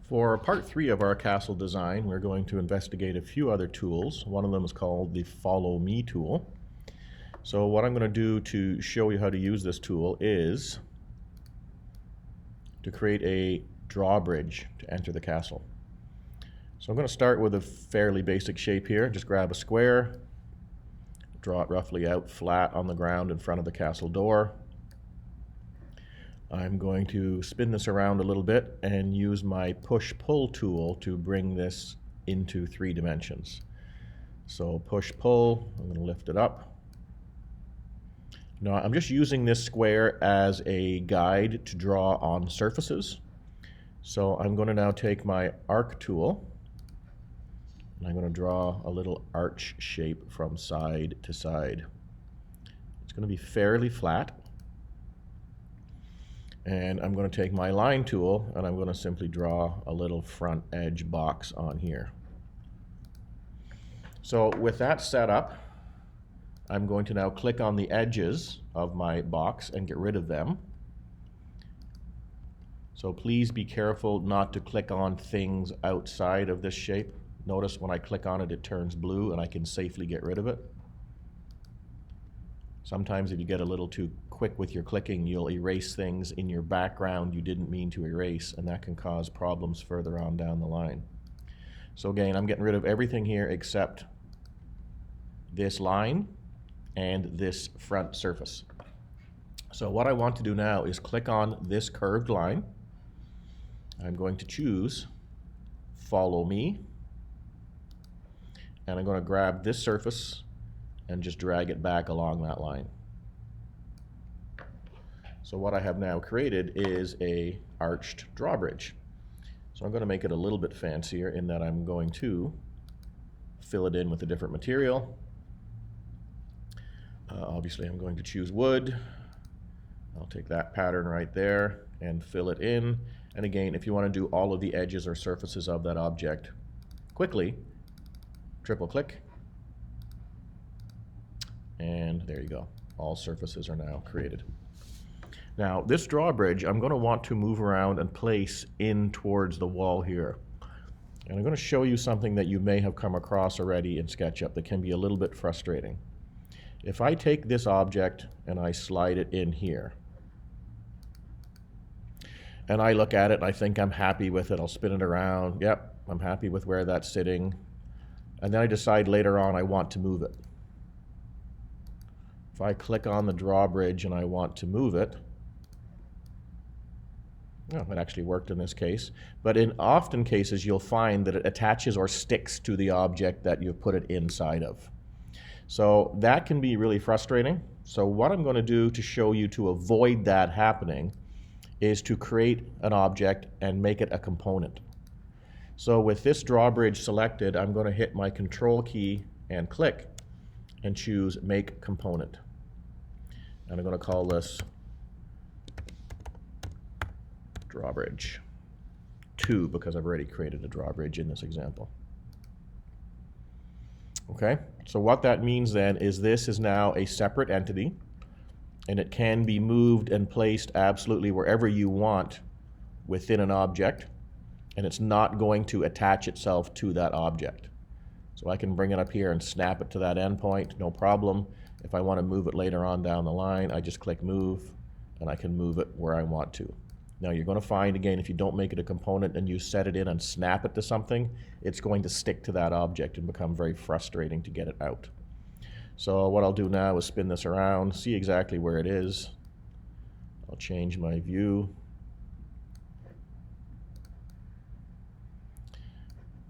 For part 3 of our castle design, we're going to investigate a few other tools. One of them is called the Follow Me tool. So what I'm going to do to show you how to use this tool is to create a drawbridge to enter the castle. So I'm going to start with a fairly basic shape here. Just grab a square, draw it roughly out flat on the ground in front of the castle door. I'm going to spin this around a little bit and use my push-pull tool to bring this into 3 dimensions. So push-pull, I'm going to lift it up. Now I'm just using this square as a guide to draw on surfaces. So I'm going to now take my arc tool and I'm going to draw a little arch shape from side to side. It's going to be fairly flat. And I'm going to take my line tool and I'm going to simply draw a little front edge box on here. So with that set up, I'm going to now click on the edges of my box and get rid of them. So please be careful not to click on things outside of this shape. Notice when I click on it, it turns blue and I can safely get rid of it. Sometimes if you get a little too quick with your clicking, you'll erase things in your background you didn't mean to erase, and that can cause problems further on down the line. So again, I'm getting rid of everything here except this line and this front surface. So what I want to do now is click on this curved line. I'm going to choose Follow Me, and I'm going to grab this surface and just drag it back along that line. So what I have now created is a arched drawbridge. So I'm going to make it a little bit fancier in that I'm going to fill it in with a different material. Obviously I'm going to choose wood. I'll take that pattern right there and fill it in. And again, if you want to do all of the edges or surfaces of that object quickly, triple click. And there you go. All surfaces are now created. Now this drawbridge I'm going to want to move around and place in towards the wall here. And I'm going to show you something that you may have come across already in SKETCHUP that can be a little bit frustrating. If I take this object and I slide it in here, and I look at it and I think I'm happy with it, I'll spin it around, yep, I'm happy with where that's sitting, and then I decide later on I want to move it. If I click on the drawbridge and I want to move it, well, it actually worked in this case, but in often cases you'll find that it attaches or sticks to the object that you've put it inside of. So that can be really frustrating. So what I'm going to do to show you to avoid that happening is to create an object and make it a component. So with this drawbridge selected, I'm going to hit my Control key and click and choose Make Component. And I'm going to call this Drawbridge 2 because I've already created a drawbridge in this example. Okay, so what that means then is this is now a separate entity and it can be moved and placed absolutely wherever you want within an object, and it's not going to attach itself to that object. So I can bring it up here and snap it to that endpoint, no problem. If I want to move it later on down the line, I just click Move, and I can move it where I want to. Now you're going to find, again, if you don't make it a component and you set it in and snap it to something, it's going to stick to that object and become very frustrating to get it out. So what I'll do now is spin this around, see exactly where it is. I'll change my view.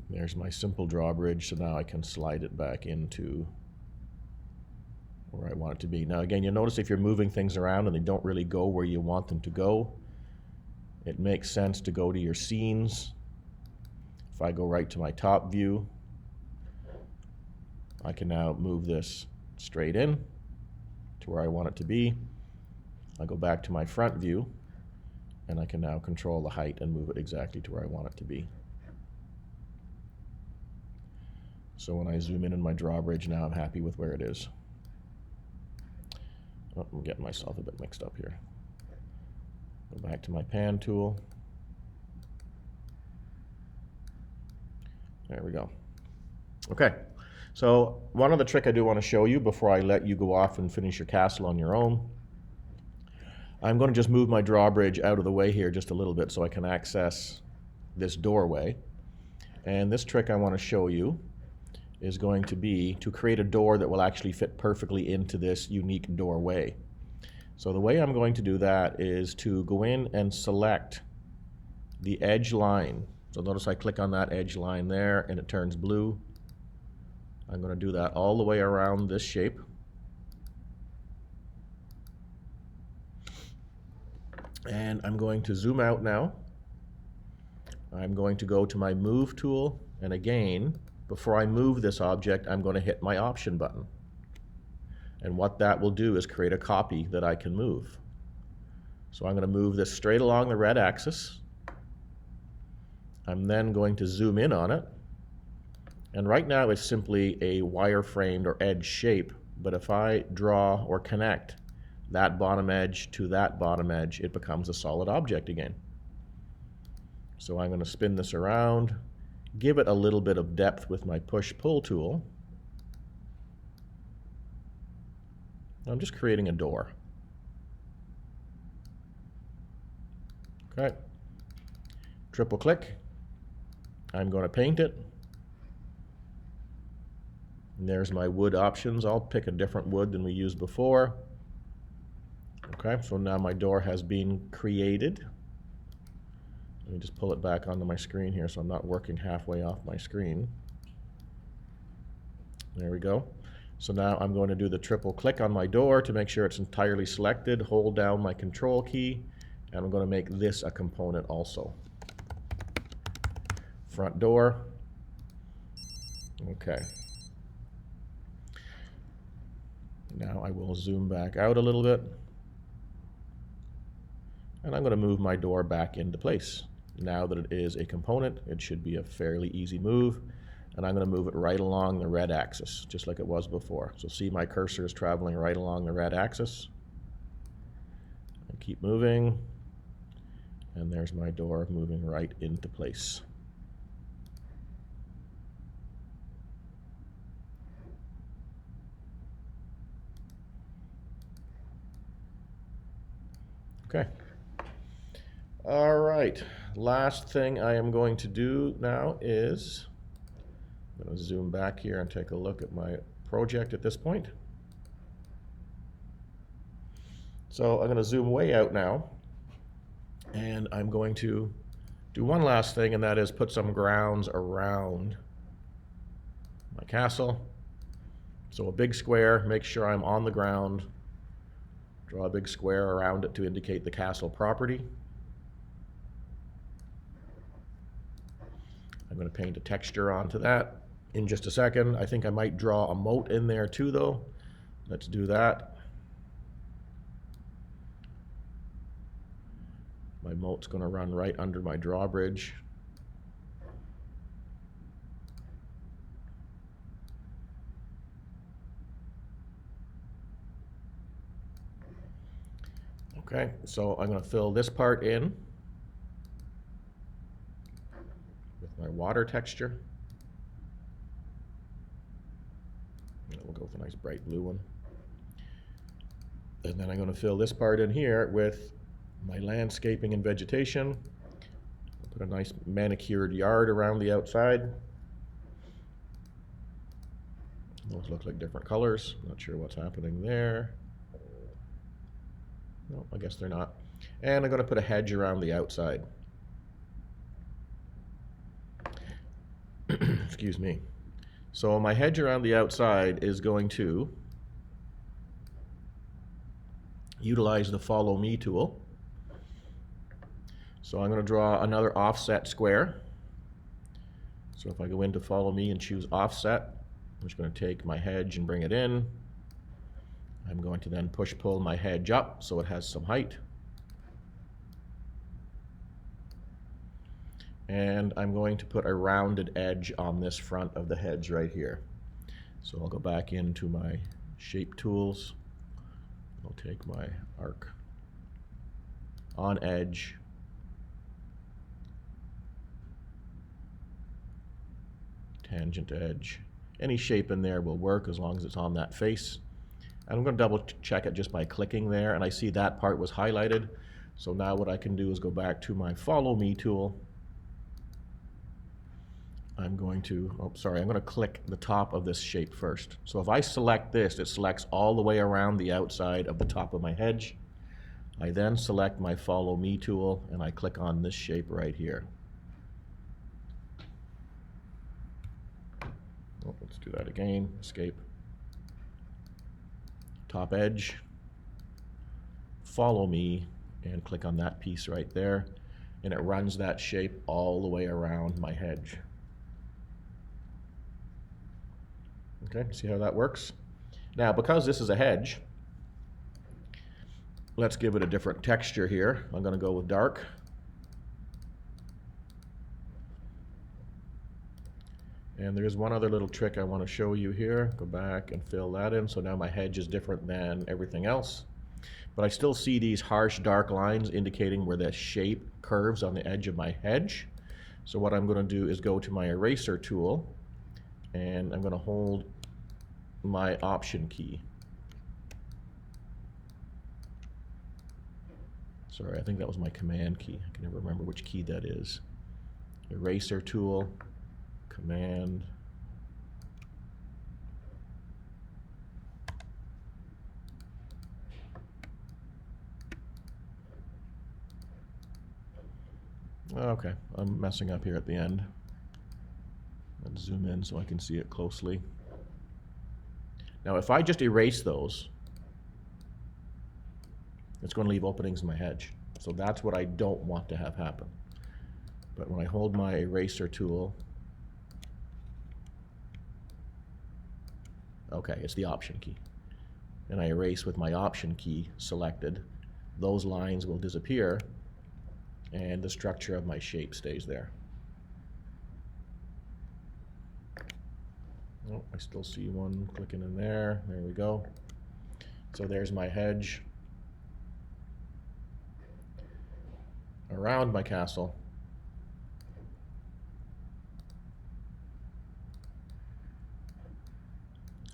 There's my simple drawbridge, so now I can slide it back into where I want it to be. Now again, you'll notice if you're moving things around and they don't really go where you want them to go, it makes sense to go to your scenes. If I go right to my top view, I can now move this straight in to where I want it to be. I go back to my front view and I can now control the height and move it exactly to where I want it to be. So when I zoom in my drawbridge now, I'm happy with where it is. Oh, I'm getting myself a bit mixed up here. Go back to my pan tool. There we go. Okay, so one other trick I do want to show you before I let you go off and finish your castle on your own. I'm going to just move my drawbridge out of the way here just a little bit so I can access this doorway. And this trick I want to show you is going to be to create a door that will actually fit perfectly into this unique doorway. So the way I'm going to do that is to go in and select the edge line. So notice I click on that edge line there and it turns blue. I'm going to do that all the way around this shape. And I'm going to zoom out now. I'm going to go to my move tool, and again, before I move this object, I'm going to hit my option button. And what that will do is create a copy that I can move. So I'm going to move this straight along the red axis. I'm then going to zoom in on it. And right now it's simply a wireframed or edge shape, but if I draw or connect that bottom edge to that bottom edge, it becomes a solid object again. So I'm going to spin this around, give it a little bit of depth with my push-pull tool. I'm just creating a door. Okay. Triple click. I'm going to paint it. And there's my wood options. I'll pick a different wood than we used before. Okay, so now my door has been created. Let me just pull it back onto my screen here so I'm not working halfway off my screen. There we go. So now I'm going to do the triple click on my door to make sure it's entirely selected, hold down my control key, and I'm going to make this a component also. Front door. Okay. Now I will zoom back out a little bit. And I'm going to move my door back into place. Now that it is a component, it should be a fairly easy move. And I'm going to move it right along the red axis, just like it was before. So see my cursor is traveling right along the red axis. And keep moving. And there's my door moving right into place. Okay. All right. Last thing I am going to do now is I'm going to zoom back here and take a look at my project at this point. So I'm going to zoom way out now, and I'm going to do one last thing, and that is put some grounds around my castle. So a big square, make sure I'm on the ground. Draw a big square around it to indicate the castle property. I'm going to paint a texture onto that in just a second. I think I might draw a moat in there too, though. Let's do that. My moat's going to run right under my drawbridge. Okay, so I'm going to fill this part in with my water texture. And we'll go with a nice bright blue one. And then I'm going to fill this part in here with my landscaping and vegetation. I'll put a nice manicured yard around the outside. Those look like different colors. Not sure what's happening there. No, I guess they're not. And I'm going to put a hedge around the outside. Excuse me. So my hedge around the outside is going to utilize the Follow Me tool. So I'm going to draw another offset square. So if I go into Follow Me and choose Offset, I'm just going to take my hedge and bring it in. I'm going to then push-pull my hedge up so it has some height. And I'm going to put a rounded edge on this front of the hedge right here. So I'll go back into my shape tools. I'll take my arc on edge. tangent edge. Any shape in there will work as long as it's on that face. And I'm going to double check it just by clicking there, and I see that part was highlighted. So now what I can do is go back to my Follow Me tool. I'm going to click the top of this shape first. So if I select this, it selects all the way around the outside of the top of my hedge. I then select my Follow Me tool, and I click on this shape right here. Oh, let's do that again. Escape. Top edge. Follow Me, and click on that piece right there, and it runs that shape all the way around my hedge. Okay, see how that works? Now, because this is a hedge, let's give it a different texture here. I'm going to go with dark. And there's one other little trick I want to show you here. Go back and fill that in. So now my hedge is different than everything else. But I still see these harsh dark lines indicating where the shape curves on the edge of my hedge. So what I'm going to do is go to my eraser tool, and I'm going to hold my Option key. Sorry, I think that was my Command key. I can never remember which key that is. Eraser tool, Command. Okay, I'm messing up here at the end. Let's zoom in so I can see it closely. Now if I just erase those, it's going to leave openings in my hedge. So that's what I don't want to have happen. But when I hold my eraser tool, okay, it's the Option key. And I erase with my Option key selected, those lines will disappear, and the structure of my shape stays there. Oh, I still see one clicking in there. There we go. So there's my hedge around my castle.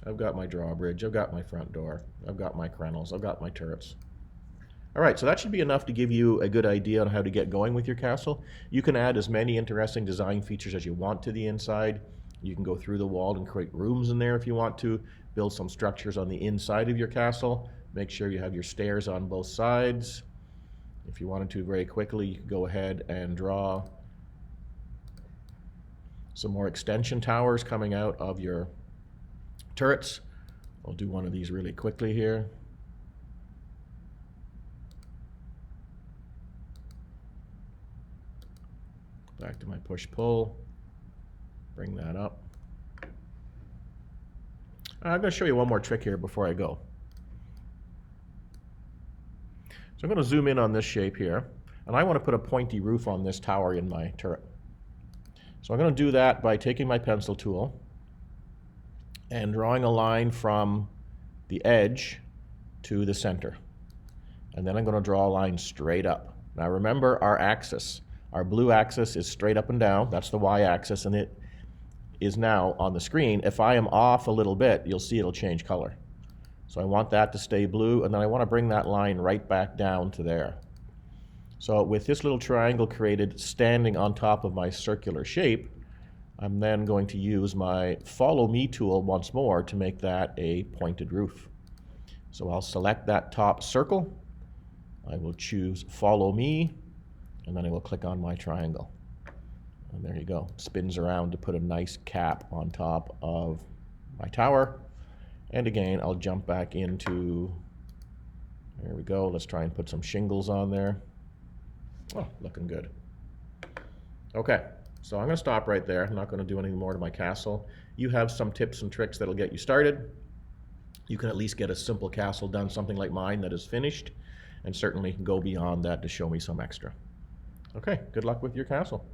I've got my drawbridge, I've got my front door, I've got my crenels, I've got my turrets. All right, so that should be enough to give you a good idea on how to get going with your castle. You can add as many interesting design features as you want to the inside. You can go through the wall and create rooms in there if you want to, build some structures on the inside of your castle, make sure you have your stairs on both sides. If you wanted to very quickly, you could go ahead and draw some more extension towers coming out of your turrets. I'll do one of these really quickly here. Back to my push-pull, bring that up. I'm going to show you one more trick here before I go. So I'm going to zoom in on this shape here, and I want to put a pointy roof on this tower in my turret. So I'm going to do that by taking my pencil tool and drawing a line from the edge to the center. And then I'm going to draw a line straight up. Now remember our axis. Our blue axis is straight up and down. That's the y-axis, and it is now on the screen. If I am off a little bit, you'll see it'll change color. So I want that to stay blue, and then I want to bring that line right back down to there. So with this little triangle created standing on top of my circular shape, I'm then going to use my Follow Me tool once more to make that a pointed roof. So I'll select that top circle. I will choose Follow Me, and then I will click on my triangle. And there you go. Spins around to put a nice cap on top of my tower. And again, I'll jump back into, there we go. Let's try and put some shingles on there. Oh, looking good. Okay, so I'm going to stop right there. I'm not going to do anything more to my castle. You have some tips and tricks that'll get you started. You can at least get a simple castle done, something like mine that is finished, and certainly go beyond that to show me some extra. Okay, good luck with your castle.